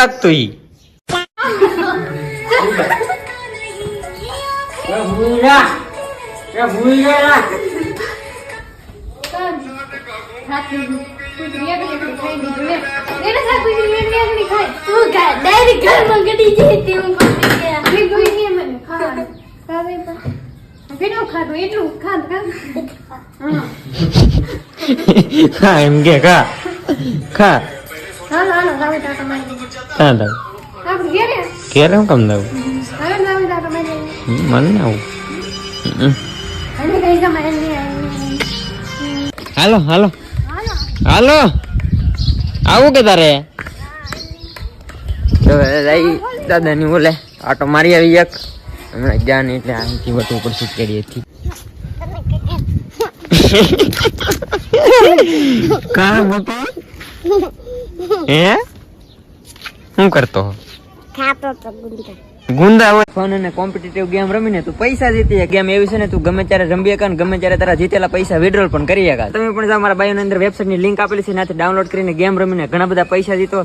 લાગતું ઈ હા એમ કે ખા ખા ક્યાં દઉં ક્યારે હું કમ દઉં મને ના આવું હાલો હાલો હાલો આવું કે તારે દાદા ની બોલે આટો મારી આવી એક હમણાં જ્ઞાન એટલે અહીંથી વટવું પડશે કેરીએથી કા મોટો હે શું કરતો ગુંદા હોય ફોન અને કોમ્પિટિટિવ ગેમ રમીને તું પૈસા જીતી ગેમ એવી છે ને તું ગમે ત્યારે રમી શકા ને ગમે ત્યારે તારા જીતેલા પૈસા વિડ્રોલ પણ કરી શકા તમે પણ મારા બાયો ની અંદર વેબસાઇટ ની લિંક આપેલી છે ત્યાંથી ડાઉનલોડ કરીને ગેમ રમીને ઘણા બધા પૈસા જીતો